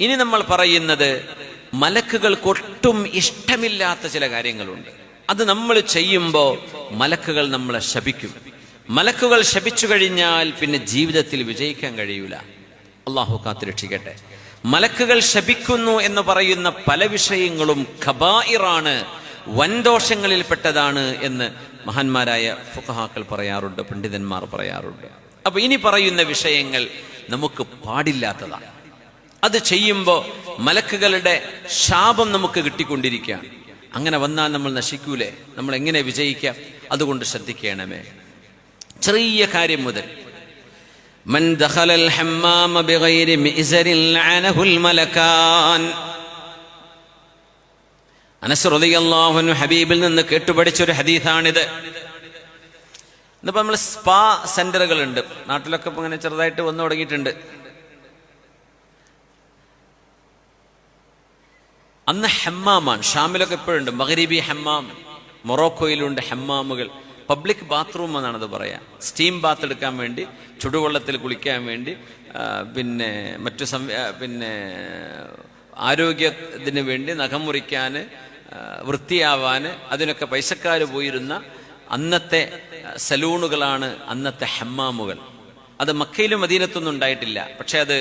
ഇനി നമ്മൾ പറയുന്നത് മലക്കുകൾക്ക് ഒട്ടും ഇഷ്ടമില്ലാത്ത ചില കാര്യങ്ങളുണ്ട്. അത് നമ്മൾ ചെയ്യുമ്പോൾ മലക്കുകൾ നമ്മളെ ശപിക്കും. മലക്കുകൾ ശപിച്ചു കഴിഞ്ഞാൽ പിന്നെ ജീവിതത്തിൽ വിജയിക്കാൻ കഴിയൂല. അള്ളാഹു കാത്തുരക്ഷിക്കട്ടെ. മലക്കുകൾ ശപിക്കുന്നു എന്ന് പറയുന്ന പല വിഷയങ്ങളും ഖബായിറാണ്, വൻദോഷങ്ങളിൽപ്പെട്ടതാണ് എന്ന് മഹാന്മാരായ ഫുഖഹാക്കൾ പറയാറുണ്ട്, പണ്ഡിതന്മാർ പറയാറുണ്ട്. അപ്പൊ ഇനി പറയുന്ന വിഷയങ്ങൾ നമുക്ക് പാടില്ലാത്തതാണ്. അത് ചെയ്യുമ്പോൾ മലക്കുകളുടെ ശാപം നമുക്ക് കിട്ടിക്കൊണ്ടിരിക്കുകയാണ്. അങ്ങനെ വന്നാൽ നമ്മൾ നശിക്കൂലേ? നമ്മൾ എങ്ങനെ വിജയിക്കാം? അതുകൊണ്ട് ശ്രദ്ധിക്കണമേ. ചെറിയ കാര്യം മുതൽ മൻ ദഖലൽ ഹമ്മാമ ബിഗൈരി മിസ്രിൻ ലഅനഹുൽ മലകാൻ. അനസ് റളിയല്ലാഹു അൻഹു ഹബീബിൽ നിന്ന് കേട്ടുപഠിച്ചൊരു ഹദീസാണിത്. ഇന്നിപ്പോൾ നമ്മൾ സ്പാ സെന്ററുകളുണ്ട്, നാട്ടിലൊക്കെ ഇപ്പം ഇങ്ങനെ ചെറുതായിട്ട് വന്നു തുടങ്ങിയിട്ടുണ്ട്. അന്ന് ഹമ്മാമാണ്. ഷാമിലൊക്കെ ഇപ്പോഴുണ്ട് മഗ്രിബി ഹമ്മാം, മൊറോക്കോയിലുണ്ട് ഹമ്മാമുകൾ. പബ്ലിക് ബാത്റൂം എന്നാണത് പറയാ. സ്റ്റീം ബാത്ത് എടുക്കാൻ വേണ്ടി, ചുടുവെള്ളത്തിൽ കുളിക്കാൻ വേണ്ടി, പിന്നെ മറ്റു ആരോഗ്യത്തിന് വേണ്ടി, നഖം മുറിക്കാൻ, വൃത്തിയാവാൻ, അതിനൊക്കെ പൈസക്കാർ പോയിരുന്ന അന്നത്തെ സലൂണുകളാണ് അന്നത്തെ ഹമ്മാമുകൾ. അത് മക്കയിലും മദീനത്തൊന്നും ഉണ്ടായിട്ടില്ല. പക്ഷെ അത്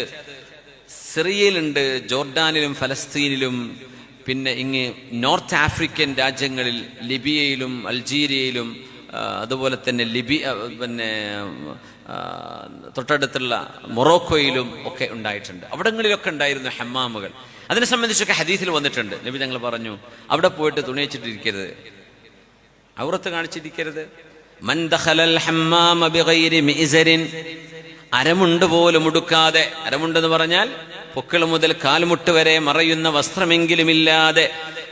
സിറിയയിലുണ്ട്, ജോർഡാനിലും ഫലസ്തീനിലും, പിന്നെ ഇങ്ങ് നോർത്ത് ആഫ്രിക്കൻ രാജ്യങ്ങളിൽ ലിബിയയിലും അൾജീരിയയിലും അതുപോലെ തന്നെ തൊട്ടടുത്തുള്ള മൊറോക്കോയിലും ഒക്കെ ഉണ്ടായിട്ടുണ്ട്. അവിടങ്ങളിലൊക്കെ ഉണ്ടായിരുന്നു ഹമ്മാമുകൾ. അതിനെ സംബന്ധിച്ചൊക്കെ ഹദീസിൽ വന്നിട്ടുണ്ട്. നബി തങ്ങൾ പറഞ്ഞു, അവിടെ പോയിട്ട് തുണിയിച്ചിട്ടിരിക്കരുത്, ഔറത്ത് കാണിച്ചിരിക്കരുത്. മൻ ദഖലൽ ഹമ്മാമ ബിഗൈരി മിസ്രിൻ, അരമുണ്ട് പോലും ഉടുക്കാതെ, അരമുണ്ടെന്ന് പറഞ്ഞാൽ പൊക്കിൾ മുതൽ കാൽമുട്ട് വരെ മറയുന്ന വസ്ത്രമെങ്കിലും ഇല്ലാതെ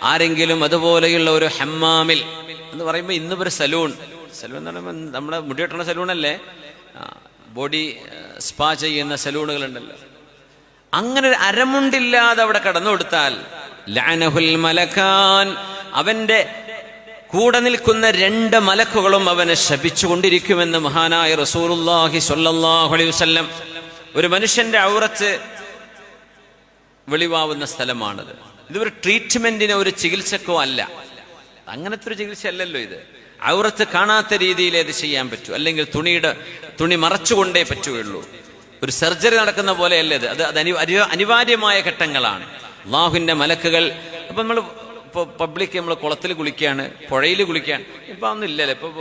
ആരെങ്കിലും അതുപോലെയുള്ള ഒരു ഹമ്മാമിൽ എന്ന് പറയുമ്പോൾ ഇന്നിപ്പൊരു സലൂൺ എന്ന് പറയുമ്പോൾ നമ്മളെ മുടിവെട്ടുന്ന സലൂണല്ലേ, ബോഡി സ്പാ ചെയ്യുന്ന സലൂണുകളുണ്ടല്ലോ, അങ്ങനെ ഒരു അരമുണ്ടില്ലാതെ അവിടെ കടന്നു കൊടുത്താൽ ലഅനഹുൽ മലകാൻ, അവന്റെ കൂടെ നിൽക്കുന്ന 2 മലക്കുകളും അവനെ ശപിച്ചുകൊണ്ടിരിക്കുമെന്ന് മഹാനായ റസൂലുള്ളാഹി സ്വല്ലല്ലാഹു അലൈഹി വസല്ലം. ഒരു മനുഷ്യന്റെ ഔറത്ത് വെളിവാവുന്ന സ്ഥലമാണത്. ഇതൊരു ട്രീറ്റ്മെന്റിനോ ഒരു ചികിത്സക്കോ അല്ല. അങ്ങനത്തെ ഒരു ചികിത്സ അല്ലല്ലോ ഇത്. ഔറത്ത് കാണാത്ത രീതിയിൽ ഇത് ചെയ്യാൻ പറ്റൂ, അല്ലെങ്കിൽ തുണി മറച്ചുകൊണ്ടേ പറ്റുകയുള്ളൂ. ഒരു സർജറി നടക്കുന്ന പോലെയല്ല ഇത്. അത് അനിവാര്യമായ ഘട്ടങ്ങളാണ്. അല്ലാഹുവിന്റെ മലക്കുകൾ. അപ്പൊ നമ്മൾ ഇപ്പോൾ പബ്ലിക് നമ്മൾ കുളത്തിൽ കുളിക്കുകയാണ്, പുഴയിൽ കുളിക്കുകയാണ്. ഇപ്പം ഒന്നും ഇല്ലല്ലേ, ഇപ്പോൾ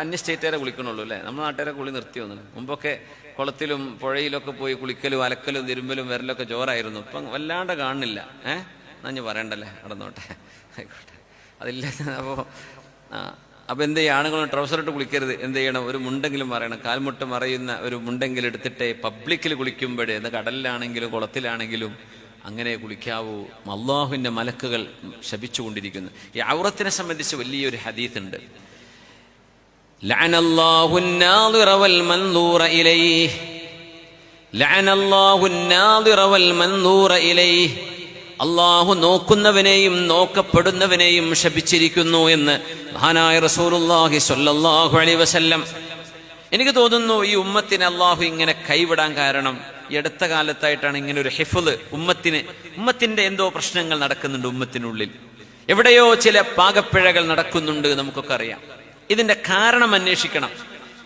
അന്യ സ്റ്റേറ്റുകാരെ കുളിക്കണുള്ളൂ അല്ലേ. നമ്മുടെ നാട്ടുകാരെ കുളി നിർത്തി വന്നു. മുമ്പൊക്കെ കുളത്തിലും പുഴയിലൊക്കെ പോയി കുളിക്കലും അലക്കലും തിരുമ്പലും വരലൊക്കെ ജോറായിരുന്നു. ഇപ്പം വല്ലാണ്ട് കാണുന്നില്ല. നഞ്ഞ് പറയണ്ടല്ലേ, നടന്നോട്ടെ, ആയിക്കോട്ടെ, അതില്ല. അപ്പോൾ എന്ത് ചെയ്യും? ആണുങ്ങളും ട്രൗസർ ഇട്ട് കുളിക്കരുത്. എന്ത് ചെയ്യണം? ഒരു മുണ്ടെങ്കിലും പറയണം. കാൽമുട്ട് മറയുന്ന ഒരു മുണ്ടെങ്കിലും എടുത്തിട്ടേ പബ്ലിക്കിൽ കുളിക്കുമ്പോഴേ, അത് കടലിലാണെങ്കിലും കുളത്തിലാണെങ്കിലും അങ്ങനെ കുളിക്കാവൂ. അല്ലാഹുവിന്റെ മലക്കുകൾ ശപിച്ചുകൊണ്ടിരിക്കുന്നു. ഈ ഔറത്തിനെ സംബന്ധിച്ച് വലിയൊരു ഹദീസ് ഉണ്ട്. ലഅനല്ലാഹു നാദിറ വൽ മൻദൂറ ഇലൈഹി, ലഅനല്ലാഹു നാദിറ വൽ മൻദൂറ ഇലൈഹി, അല്ലാഹു നോക്കുന്നവനെയും നോക്കപ്പെടുന്നവനെയും ശപിച്ചിരിക്കുന്നു എന്ന് മഹാനായ റസൂലുള്ളാഹി സ്വല്ലല്ലാഹു അലൈഹി വസല്ലം. എനിക്ക് തോന്നുന്നു ഈ ഉമ്മത്തിനെ അല്ലാഹു ഇങ്ങനെ കൈവിടാൻ കാരണം ഈ അടുത്ത കാലത്തായിട്ടാണ് ഇങ്ങനെ ഒരു ഹിഫ്ള് ഉമ്മത്തിന്റെ എന്തോ പ്രശ്നങ്ങൾ നടക്കുന്നുണ്ട്. ഉമ്മത്തിനുള്ളിൽ എവിടെയോ ചില പാകപ്പിഴകൾ നടക്കുന്നുണ്ട്, നമുക്കൊക്കെ അറിയാം. ഇതിന്റെ കാരണം അന്വേഷിക്കണം.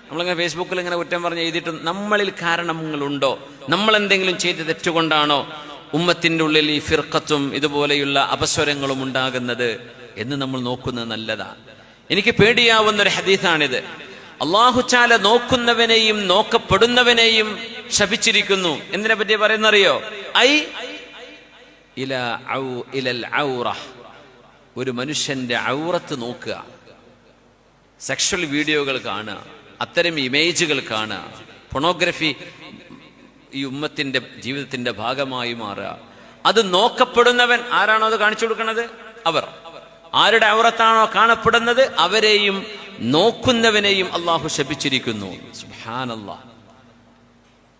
നമ്മളിങ്ങനെ ഫേസ്ബുക്കിൽ ഇങ്ങനെ കുറ്റം പറഞ്ഞ് എഴുതിയിട്ട് നമ്മളിൽ കാരണങ്ങളുണ്ടോ? നമ്മൾ എന്തെങ്കിലും ചെയ്ത് തെറ്റുകൊണ്ടാണോ ഉമ്മത്തിന്റെ ഉള്ളിൽ ഈ ഫിർഖത്തും ഇതുപോലെയുള്ള അപസ്വരങ്ങളും ഉണ്ടാകുന്നത് എന്ന് നമ്മൾ നോക്കുന്നത് നല്ലതാണ്. എനിക്ക് പേടിയാവുന്ന ഒരു ഹദീസാണിത്. അല്ലാഹു തആല നോക്കുന്നവനെയും നോക്കപ്പെടുന്നവനെയും ശപിച്ചിരിക്കുന്നു. എന്തിനെ പറ്റി പറയുന്നറിയോ? ഇലൽ ഔറ, ഒരു മനുഷ്യന്റെ ഔറത്ത് നോക്കുക, സെക്ഷൽ വീഡിയോകൾ കാണുക, അത്തരം ഇമേജുകൾ കാണുക. പൊണോഗ്രഫി ഈ ഉമ്മത്തിന്റെ ജീവിതത്തിന്റെ ഭാഗമായി മാറുക. അത് നോക്കപ്പെടുന്നവൻ ആരാണോ അത് കാണിച്ചു കൊടുക്കുന്നത്, അവർ ആരുടെ ഔറത്താണോ കാണപ്പെടുന്നത് അവരെയും നോക്കുന്നവനെയും അള്ളാഹു ശപിച്ചിരിക്കുന്നു. സുബ്ഹാനല്ലാഹ്,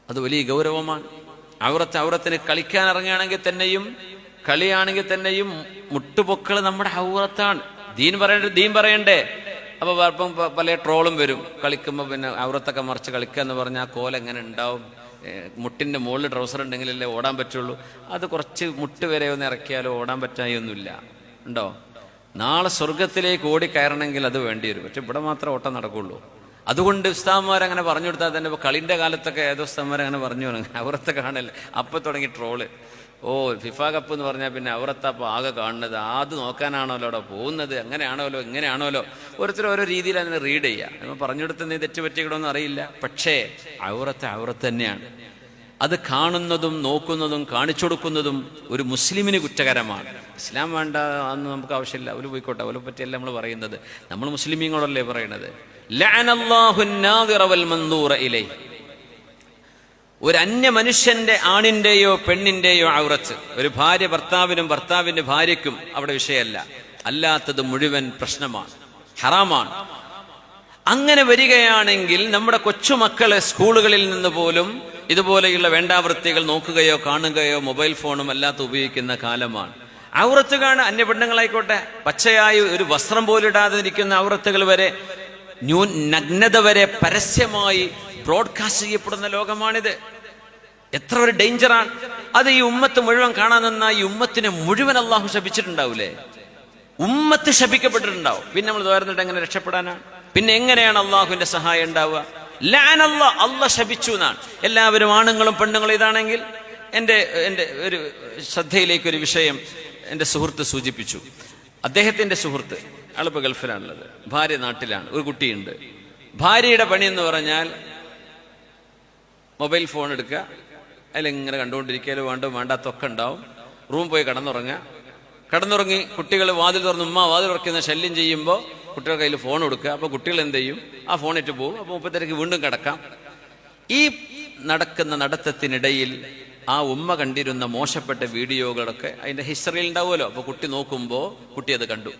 അത് വലിയ ഗൗരവമാണ്. ഔറത്തിന് കളിക്കാൻ ഇറങ്ങുകയാണെങ്കിൽ തന്നെയും, കളിയാണെങ്കിൽ തന്നെയും മുട്ടുപൊക്കള് നമ്മുടെ ഔറത്താണ്. ദീൻ പറയണ്ടേ? അപ്പൊ പല ട്രോളും വരും. കളിക്കുമ്പോൾ പിന്നെ ഔറത്തൊക്കെ മറിച്ച് കളിക്കുക എന്ന് പറഞ്ഞാൽ കോൽ എങ്ങനെ ഉണ്ടാവും? മുട്ടിൻ്റെ മുകളിൽ ട്രൗസർ ഉണ്ടെങ്കിലല്ലേ ഓടാൻ പറ്റുള്ളൂ. അത് കുറച്ച് മുട്ട് വരെ ഒന്ന് ഇറക്കിയാലോ ഓടാൻ പറ്റായൊന്നുമില്ല. ഉണ്ടോ? നാളെ സ്വർഗത്തിലേക്ക് ഓടിക്കയറണമെങ്കിൽ അത് വേണ്ടി വരും. പക്ഷെ ഇവിടെ മാത്രമേ ഓട്ടം നടക്കുള്ളൂ. അതുകൊണ്ട് ഉസ്താദ്മാരങ്ങനെ പറഞ്ഞു കൊടുത്താൽ തന്നെ ഇപ്പോൾ കളിൻ്റെ കാലത്തൊക്കെ ഏതോ ഉസ്താദ്മാരങ്ങനെ പറഞ്ഞു അവറത്തെ കാണല്ലേ, അപ്പം തുടങ്ങി ട്രോള്. ഓ ഫിഫ കപ്പ് എന്ന് പറഞ്ഞാൽ പിന്നെ അവറത്തപ്പോൾ ആകെ കാണുന്നത് അത് നോക്കാനാണല്ലോ അവിടെ പോകുന്നത്, അങ്ങനെയാണോലോ ഇങ്ങനെയാണോലോ. ഓരോരുത്തരും ഓരോ രീതിയിൽ അതിനെ റീഡ് ചെയ്യുക. നമ്മൾ പറഞ്ഞു കൊടുത്ത നീ തെറ്റ് പറ്റിയിടൊന്നും അറിയില്ല. പക്ഷേ അവറത്ത് തന്നെയാണ്. അത് കാണുന്നതും നോക്കുന്നതും കാണിച്ചു കൊടുക്കുന്നതും ഒരു മുസ്ലിമിന് കുറ്റകരമാണ്. ഇസ്ലാം വേണ്ട അന്ന് നമുക്ക് ആവശ്യമില്ല, അവര് പോയിക്കോട്ടെ, അവരെ പറ്റിയല്ല നമ്മൾ പറയുന്നത്. നമ്മൾ മുസ്ലിമീങ്ങളല്ലേ പറയുന്നത്. ഒരു അന്യ മനുഷ്യന്റെ ആണിന്റെയോ പെണ്ണിന്റെയോ ഔറത്ത്, ഒരു ഭാര്യ ഭർത്താവിനും ഭർത്താവിന്റെ ഭാര്യയ്ക്കും അവിടെ വിഷയമല്ല, അല്ലാത്തത് മുഴുവൻ പ്രശ്നമാണ്, ഹറാമാണ്. അങ്ങനെ വരികയാണെങ്കിൽ നമ്മുടെ കൊച്ചുമക്കളെ സ്കൂളുകളിൽ നിന്ന് പോലും ഇതുപോലെയുള്ള വേണ്ടാവൃത്തികൾ നോക്കുകയോ കാണുകയോ മൊബൈൽ ഫോണും അല്ലാത്ത ഉപയോഗിക്കുന്ന കാലമാണ്. ഔറത്ത് കാണുക, അന്യ പെണ്ണുങ്ങളായിക്കോട്ടെ, പച്ചയായി ഒരു വസ്ത്രം പോലിടാതെ ഇരിക്കുന്ന ഔറത്തുകൾ വരെ, നഗ്നത വരെ പരസ്യമായി ബ്രോഡ്കാസ്റ്റ് ചെയ്യപ്പെടുന്ന ലോകമാണിത്. എത്ര ഒരു ഡേഞ്ചറാണ് അത്. ഈ ഉമ്മത്ത് മുഴുവൻ കാണാൻ നിന്നാൽ ഈ ഉമ്മത്തിനെ മുഴുവൻ അള്ളാഹു ശപിച്ചിട്ടുണ്ടാവൂലേ? ഉമ്മത്ത് ശപിക്കപ്പെട്ടിട്ടുണ്ടാവും. പിന്നെ നമ്മൾ തോരുന്നിട്ട് എങ്ങനെ രക്ഷപ്പെടാനാണ്? പിന്നെ എങ്ങനെയാണ് അള്ളാഹുവിന്റെ സഹായം ഉണ്ടാവുക? അള്ളാഹ് ശപിച്ചു എന്നാണ്. എല്ലാവരും ആണുങ്ങളും പെണ്ണുങ്ങളും ഇതാണെങ്കിൽ എൻ്റെ ഒരു ശ്രദ്ധയിലേക്കൊരു വിഷയം എൻ്റെ സുഹൃത്ത് സൂചിപ്പിച്ചു. അദ്ദേഹത്തിൻ്റെ സുഹൃത്ത് ആളിപ്പോൾ ഗൾഫിലാണുള്ളത്, ഭാര്യ നാട്ടിലാണ്, ഒരു കുട്ടിയുണ്ട്. ഭാര്യയുടെ പണി എന്ന് പറഞ്ഞാൽ മൊബൈൽ ഫോൺ എടുക്കുക, അതിലിങ്ങനെ കണ്ടുകൊണ്ടിരിക്കലോ വേണ്ടാത്തൊക്കെ ഉണ്ടാവും. റൂം പോയി കിടന്നുറങ്ങി കുട്ടികൾ വാതിൽ തുറന്ന് ഉമ്മ വാതിൽ തുറക്കുന്ന ശല്യം ചെയ്യുമ്പോൾ കുട്ടികളുടെ കയ്യിൽ ഫോൺ കൊടുക്കുക. അപ്പോൾ കുട്ടികൾ എന്ത് ചെയ്യും? ആ ഫോണിട്ട് പോകും. അപ്പോൾ 30 വീണ്ടും കിടക്കാം. ഈ നടക്കുന്ന നടത്തത്തിനിടയിൽ ആ ഉമ്മ കണ്ടിരുന്ന മോശപ്പെട്ട വീഡിയോകളൊക്കെ അതിൻ്റെ ഹിസ്റ്ററിയിൽ ഉണ്ടാവുമല്ലോ. അപ്പോൾ കുട്ടി നോക്കുമ്പോൾ കുട്ടി അത് കണ്ടു.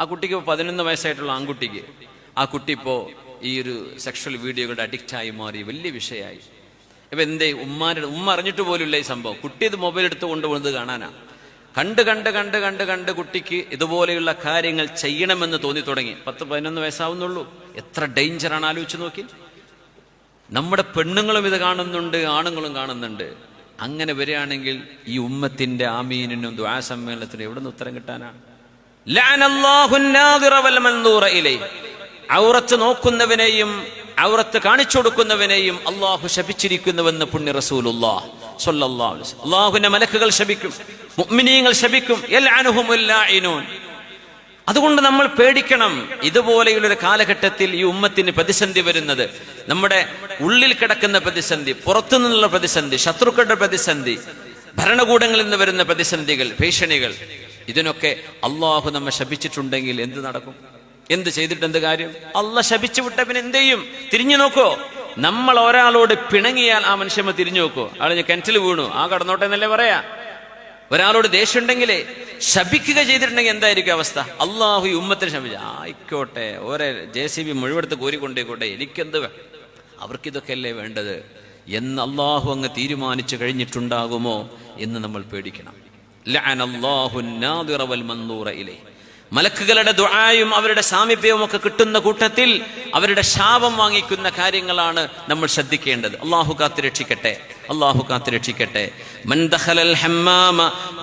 ആ കുട്ടിക്ക് 11 വയസ്സായിട്ടുള്ള ആൺകുട്ടിക്ക്, ആ കുട്ടി ഇപ്പോൾ ഈ ഒരു സെക്ഷൽ വീഡിയോകളുടെ അഡിക്റ്റായി മാറി, വലിയ വിഷയമായി. ഇപ്പം എന്തേ? ഉമ്മ അറിഞ്ഞിട്ട് പോലുമില്ല ഈ സംഭവം. കുട്ടി ഇത് മൊബൈൽ എടുത്ത് കൊണ്ടുപോകുന്നത് കാണാനാ. കണ്ട് കുട്ടിക്ക് ഇതുപോലെയുള്ള കാര്യങ്ങൾ ചെയ്യണമെന്ന് തോന്നി തുടങ്ങി. 10-11 വയസ്സാവുന്നുള്ളൂ. എത്ര ഡേഞ്ചറാണ് ആലോചിച്ച് നോക്കി. നമ്മുടെ പെണ്ണുങ്ങളും ഇത് കാണുന്നുണ്ട്, ആണുങ്ങളും കാണുന്നുണ്ട്. അങ്ങനെ വരികയാണെങ്കിൽ ഈ ഉമ്മത്തിന്റെ ആമീനിനും ദുആ സമ്മേളനത്തിനും എവിടെ നിന്ന് ഉത്തരം കിട്ടാനാണ്? ഔറത്ത് നോക്കുന്നവനെയും ഔറത്ത് കാണിച്ചു കൊടുക്കുന്നവനെയും അള്ളാഹു ശപിച്ചിരിക്കുന്നുവെന്ന് പുണ്യ റസൂലുള്ളാഹി സ്വല്ലല്ലാഹു അലൈഹി വസല്ലം. അള്ളാഹുവിന്റെ മലക്കുകൾ ശപിക്കും, മുഅ്മിനീങ്ങൾ ശപിക്കും. യൽഅനുഹുമുൽ ലാഇനൂൻ. അതുകൊണ്ട് നമ്മൾ പേടിക്കണം. ഇതുപോലെയുള്ളൊരു കാലഘട്ടത്തിൽ ഈ ഉമ്മത്തിന് പ്രതിസന്ധി വരുന്നത്, നമ്മുടെ ഉള്ളിൽ കിടക്കുന്ന പ്രതിസന്ധി, പുറത്തു നിന്നുള്ള പ്രതിസന്ധി, ശത്രുക്കളുടെ പ്രതിസന്ധി, ഭരണകൂടങ്ങളിൽ നിന്ന് വരുന്ന പ്രതിസന്ധികൾ, ഭീഷണികൾ, ഇതിനൊക്കെ അള്ളാഹു നമ്മെ ശപിച്ചിട്ടുണ്ടെങ്കിൽ എന്ത് നടക്കും? എന്ത് ചെയ്തിട്ട് എന്ത് കാര്യം? അള്ളാഹ് ശപിച്ചു വിട്ട പിന്നെ എന്ത് ചെയ്യും? തിരിഞ്ഞു നോക്കോ? നമ്മൾ ഒരാളോട് പിണങ്ങിയാൽ ആ മനുഷ്യമ്മ തിരിഞ്ഞു നോക്കോ? ആള് കിണറ്റിൽ വീണു, ആ കടന്നോട്ടെ എന്നല്ലേ പറയാ. ഒരാളോട് ദേഷ്യം ഉണ്ടെങ്കിലേ ശപിക്കുക ചെയ്തിട്ടുണ്ടെങ്കിൽ എന്തായിരിക്കും അവസ്ഥ? അള്ളാഹു ഈ ഉമ്മത്തിന് ശപിച്ചു, ആയിക്കോട്ടെ, ഓരോ JCB മുഴുവെടുത്ത് കോരിക്കൊണ്ടേക്കോട്ടെ, എനിക്കെന്ത് അവർക്കിതൊക്കെയല്ലേ വേണ്ടത് എന്ന് അള്ളാഹു അങ്ങ് തീരുമാനിച്ചു കഴിഞ്ഞിട്ടുണ്ടാകുമോ എന്ന് നമ്മൾ പേടിക്കണം. ലഅനല്ലാഹു നാദിറ വൽ മൻദൂറ ഇലൈഹി. മലക്കുകളുടെ ദുആയും അവരുടെ സാമീപ്യവും ഒക്കെ കിട്ടുന്ന കൂട്ടത്തിൽ അവരുടെ ശാപം വാങ്ങിക്കുന്ന കാര്യങ്ങളാണ് നമ്മൾ ശ്രദ്ധിക്കേണ്ടത്. അല്ലാഹു കാത്തുരക്ഷിക്കട്ടെ, അല്ലാഹു കാത്തുരക്ഷിക്കട്ടെ. മൻ ദഖലൽ ഹമ്മാമ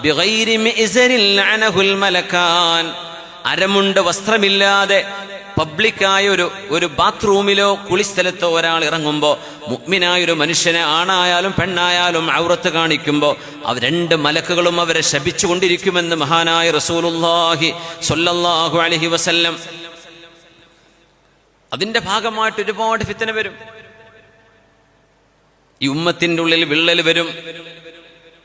ബിഗൈരി മിഅ്സരിൻ ലഅനഹുൽ മലക്കാൻ. അരമുണ്ട് വസ്ത്രമില്ലാതെ പബ്ലിക്കായ ഒരു ബാത്റൂമിലോ കുളിസ്ഥലത്തോ ഒരാൾ ഇറങ്ങുമ്പോൾ മുഅ്മിനായൊരു മനുഷ്യനെ, ആണായാലും പെണ്ണായാലും ഔറത്ത് കാണിക്കുമ്പോൾ അവർ 2 മലക്കുകളും അവരെ ശപിച്ചുകൊണ്ടിരിക്കുമെന്ന് മഹാനായ റസൂലുള്ളാഹി സ്വല്ലല്ലാഹു അലൈഹി വസല്ലം. അതിന്റെ ഭാഗമായിട്ട് ഒരുപാട് ഫിത്ന വരും. ഈ ഉമ്മത്തിന്റെ ഉള്ളിൽ വിള്ളൽ വരും.